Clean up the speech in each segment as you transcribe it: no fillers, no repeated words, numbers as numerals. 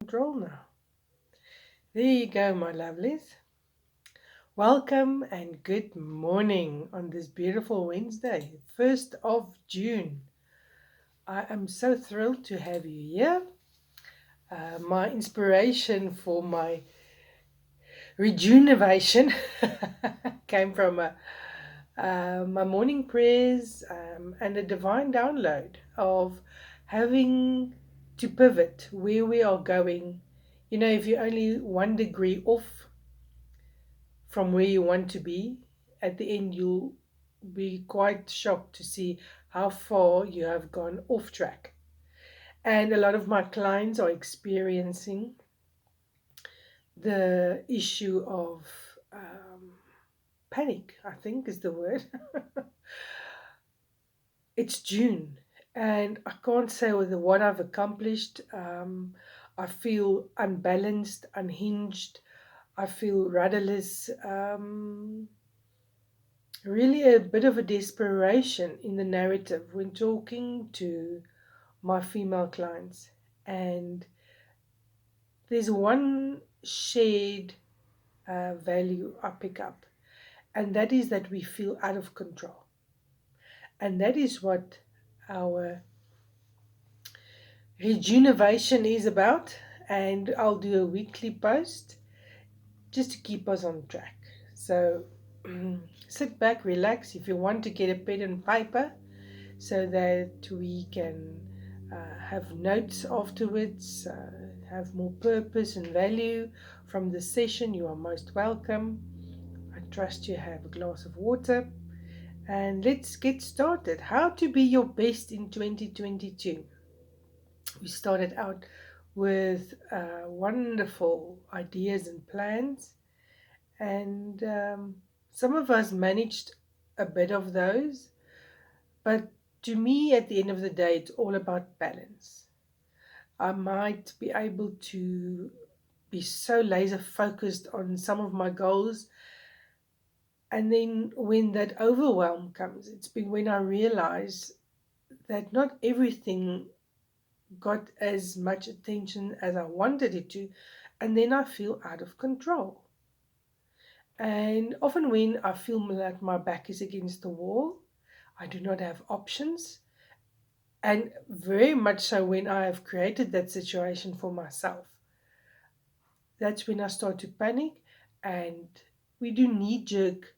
Control now. There you go, my lovelies. Welcome and good morning on this beautiful Wednesday, 1st of June. I am so thrilled to have you here. My inspiration for my rejuvenation came from my morning prayers and a divine download of having to pivot where we are going. You know, if you're only 1 degree off from where you want to be, at the end you'll be quite shocked to see how far you have gone off track. And a lot of my clients are experiencing the issue of panic, I think is the word. It's June, and I can't say with what I've accomplished. I feel unbalanced, unhinged. I feel rudderless. Really, a bit of a desperation in the narrative when talking to my female clients. And there's one shared value I pick up, and that is that we feel out of control. And that is what our rejuvenation is about. And I'll do a weekly post just to keep us on track. So sit back, relax. If you want to get a pen and paper so that we can have notes afterwards, have more purpose and value from the session, you are most welcome. I trust you have a glass of water. And let's get started. How to be your best in 2022. We started out with wonderful ideas and plans, and some of us managed a bit of those, but to me, at the end of the day, it's all about balance. I might be able to be so laser focused on some of my goals, and then when that overwhelm comes, it's been when I realize that not everything got as much attention as I wanted it to, and then I feel out of control. And often, when I feel like my back is against the wall, I do not have options, and very much so when I have created that situation for myself. That's when I start to panic, and we do knee jerk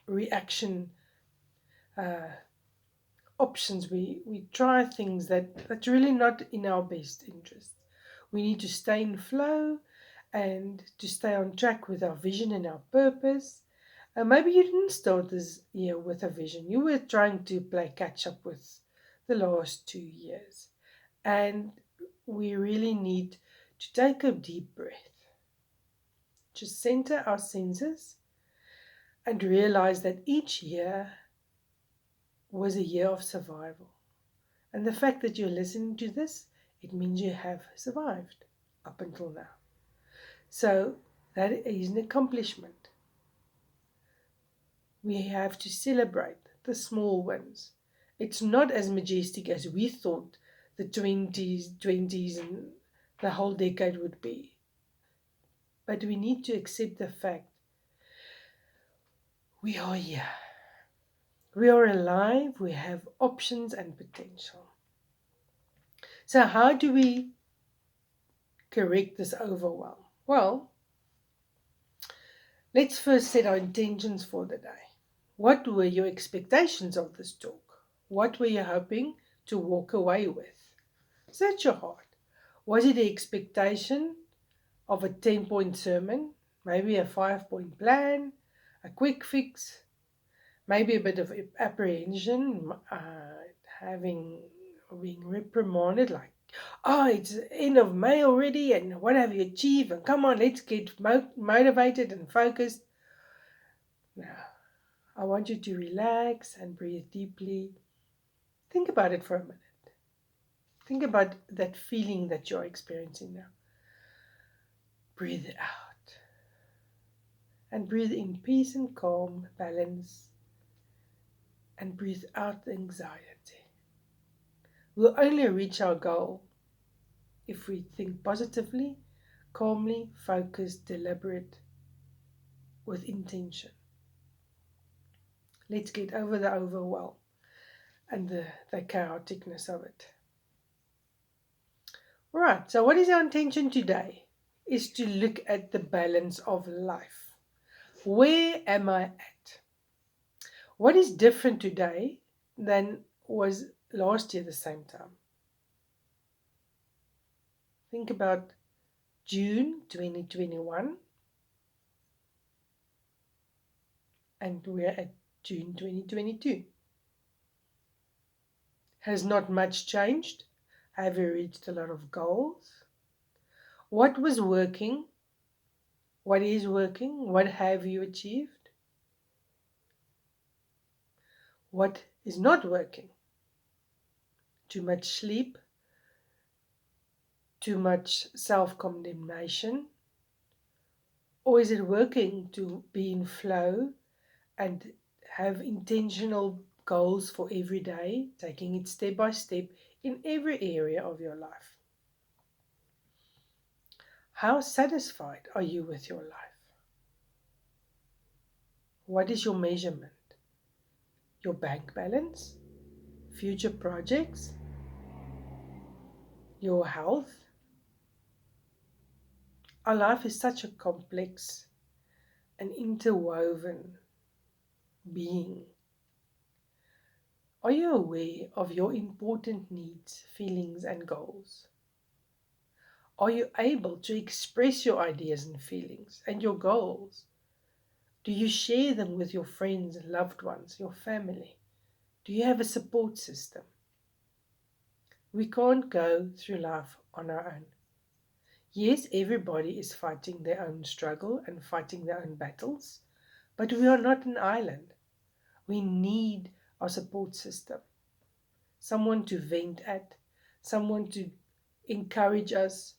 reaction uh, options. We try things that's really not in our best interest. We need to stay in flow and to stay on track with our vision and our purpose. Maybe you didn't start this year with a vision. You were trying to play catch up with the last 2 years. And we really need to take a deep breath, just center our senses, and realize that each year was a year of survival. And the fact that you're listening to this, it means you have survived up until now. So that is an accomplishment. We have to celebrate the small wins. It's not as majestic as we thought the 20s and the whole decade would be. But we need to accept the fact we are here. We are alive, we have options and potential. So, how do we correct this overwhelm? Well, let's first set our intentions for the day. What were your expectations of this talk? What were you hoping to walk away with? Search your heart. Was it the expectation of a 10-point sermon? Maybe a 5-point plan? A quick fix? Maybe a bit of apprehension, having being reprimanded, like, oh, it's end of May already, and what have you achieved? And come on, let's get motivated and focused. Now, I want you to relax and breathe deeply. Think about it for a minute. Think about that feeling that you're experiencing now. Breathe out. And breathe in peace and calm, balance, and breathe out the anxiety. We'll only reach our goal if we think positively, calmly, focused, deliberate, with intention. Let's get over the overwhelm and the chaoticness of it. Right, so what is our intention today? Is to look at the balance of life. Where am I at? What is different today than was last year the same time? Think about June 2021 and we're at June 2022. Has not much changed? Have you reached a lot of goals? What was working? What is working? What have you achieved? What is not working? Too much sleep? Too much self condemnation? Or is it working to be in flow and have intentional goals for every day, taking it step by step in every area of your life? How satisfied are you with your life? What is your measurement? Your bank balance? Future projects? Your health? Our life is such a complex and interwoven being. Are you aware of your important needs, feelings, and goals? Are you able to express your ideas and feelings and your goals? Do you share them with your friends, loved ones, your family? Do you have a support system? We can't go through life on our own. Yes, everybody is fighting their own struggle and fighting their own battles, but we are not an island. We need our support system, someone to vent at, someone to encourage us,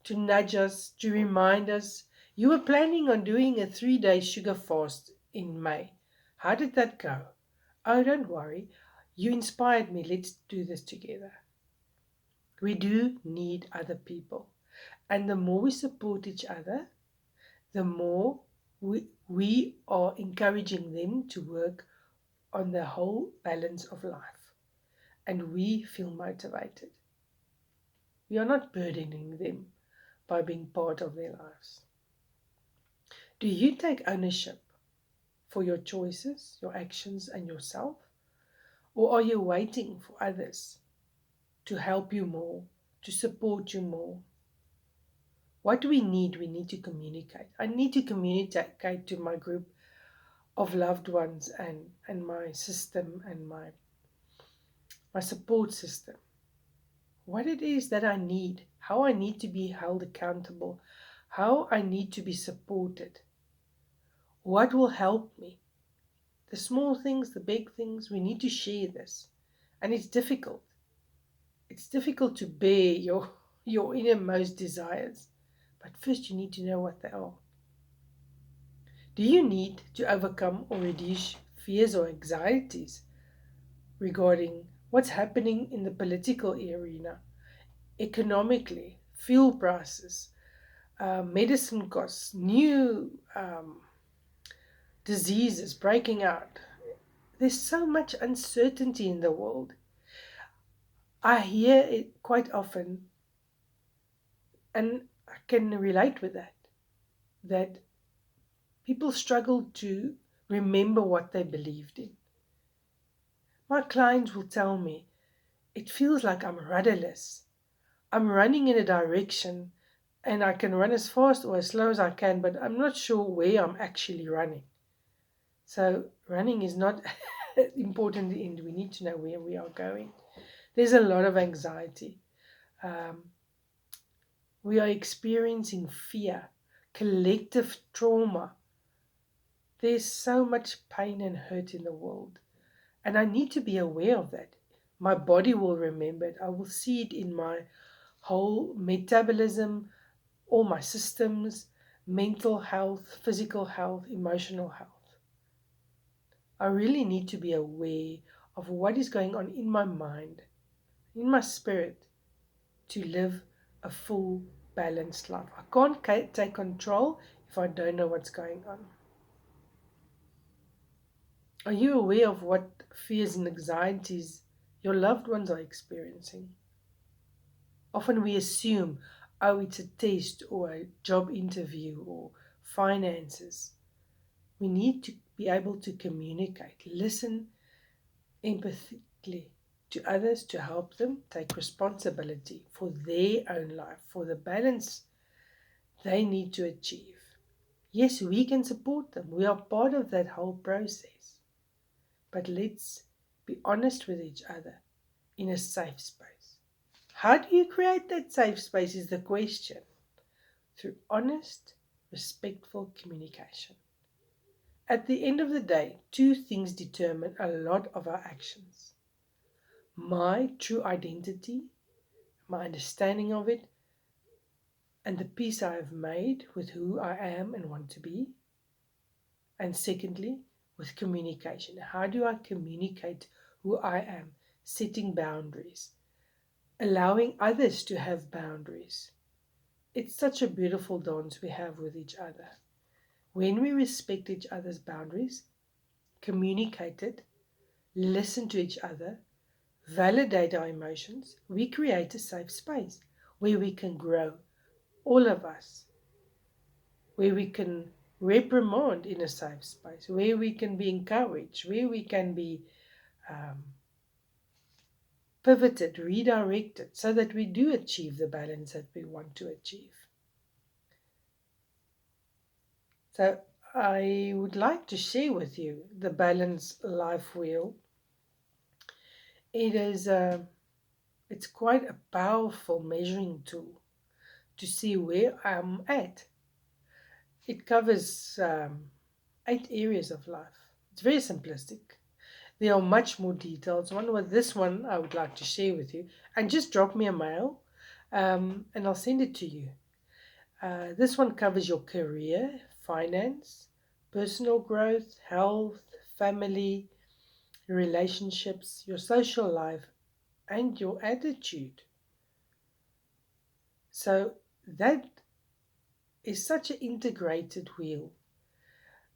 to nudge us, to remind us. You were planning on doing a 3-day sugar fast in May. How did that go? Oh, don't worry. You inspired me. Let's do this together. We do need other people. And the more we support each other, the more we are encouraging them to work on the whole balance of life. And we feel motivated. We are not burdening them by being part of their lives. Do you take ownership for your choices, your actions, and yourself? Or are you waiting for others to help you more, to support you more? What do we need? We need to communicate. I need to communicate to my group of loved ones and my system and my support system. What it is that I need, how I need to be held accountable, how I need to be supported. What will help me? The small things, the big things, we need to share this. And it's difficult. It's difficult to bear your innermost desires. But first you need to know what they are. Do you need to overcome or reduce fears or anxieties regarding what's happening in the political arena, economically, fuel prices, medicine costs, new diseases breaking out? There's so much uncertainty in the world. I hear it quite often, and I can relate with that, that people struggle to remember what they believed in. My clients will tell me, it feels like I'm rudderless. I'm running in a direction and I can run as fast or as slow as I can, but I'm not sure where I'm actually running. So running is not important in the end. We need to know where we are going. There's a lot of anxiety. Um, we are experiencing fear, collective trauma. There's so much pain and hurt in the world. And I need to be aware of that. My body will remember it. I will see it in my whole metabolism, all my systems, mental health, physical health, emotional health. I really need to be aware of what is going on in my mind, in my spirit, to live a full, balanced life. I can't take control if I don't know what's going on. Are you aware of what fears and anxieties your loved ones are experiencing? Often we assume, oh, it's a test or a job interview or finances. We need to be able to communicate, listen empathetically to others to help them take responsibility for their own life, for the balance they need to achieve. Yes, we can support them. We are part of that whole process. But let's be honest with each other in a safe space. How do you create that safe space is the question. Through honest, respectful communication. At the end of the day, two things determine a lot of our actions: my true identity, my understanding of it, and the peace I have made with who I am and want to be. And secondly, with communication. How do I communicate who I am? Setting boundaries, allowing others to have boundaries. It's such a beautiful dance we have with each other. When we respect each other's boundaries, communicate it, listen to each other, validate our emotions, we create a safe space where we can grow, all of us, where we can reprimand in a safe space, where we can be encouraged, where we can be um, pivoted, redirected, so that we do achieve the balance that we want to achieve. So, I would like to share with you the balance life wheel. It is it's quite a powerful measuring tool to see where I'm at. It covers 8 areas of life. It's very simplistic. There are much more details. One with this one I would like to share with you, and just drop me a mail, and I'll send it to you. This one covers your career, finance, personal growth, health, family, relationships, your social life, and your attitude. So that is such an integrated wheel.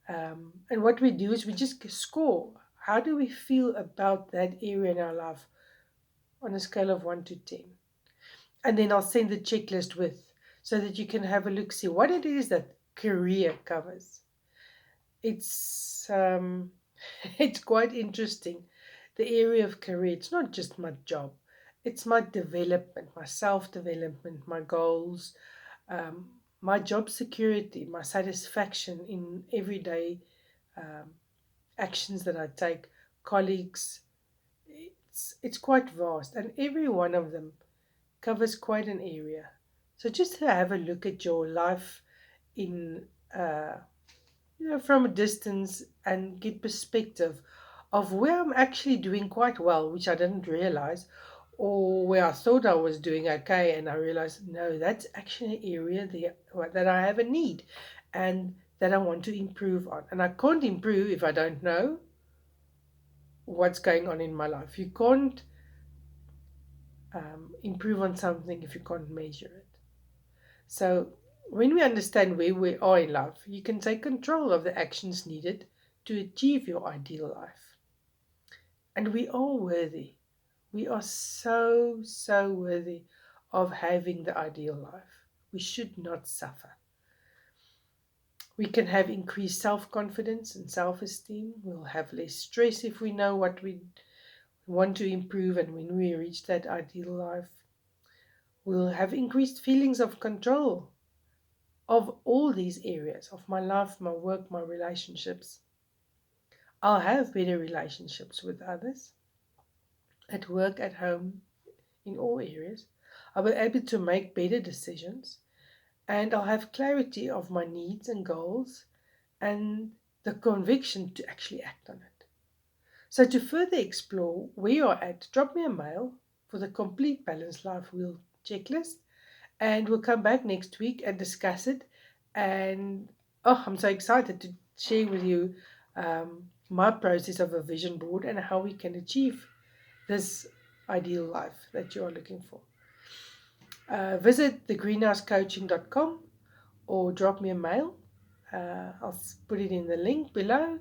And what we do is we just score. How do we feel about that area in our life on a scale of 1 to 10? And then I'll send the checklist with, so that you can have a look, see what it is that career covers. It's it's quite interesting. The area of career, it's not just my job, it's my development, my self-development, my goals, um, my job security, my satisfaction in everyday um, actions that I take, colleagues. It's quite vast, and every one of them covers quite an area. So just to have a look at your life in from a distance and get perspective of where I'm actually doing quite well, which I didn't realize, or where I thought I was doing okay, and I realized no, that's actually an area there that I have a need and that I want to improve on. And I can't improve if I don't know what's going on in my life. You can't improve on something if you can't measure it. So, when we understand where we are in life, you can take control of the actions needed to achieve your ideal life. And we are worthy. We are so, so worthy of having the ideal life. We should not suffer. We can have increased self confidence and self esteem. We'll have less stress if we know what we want to improve, and when we reach that ideal life, we'll have increased feelings of control of all these areas of my life, my work, my relationships. I'll have better relationships with others, at work, at home, in all areas. I'll be able to make better decisions, and I'll have clarity of my needs and goals and the conviction to actually act on it. So, to further explore where you're at, drop me a mail for the complete Balanced Life Wheel checklist, and we'll come back next week and discuss it. And oh, I'm so excited to share with you my process of a vision board and how we can achieve this ideal life that you are looking for. Visit thegreenhousecoaching.com or drop me a mail. I'll put it in the link below.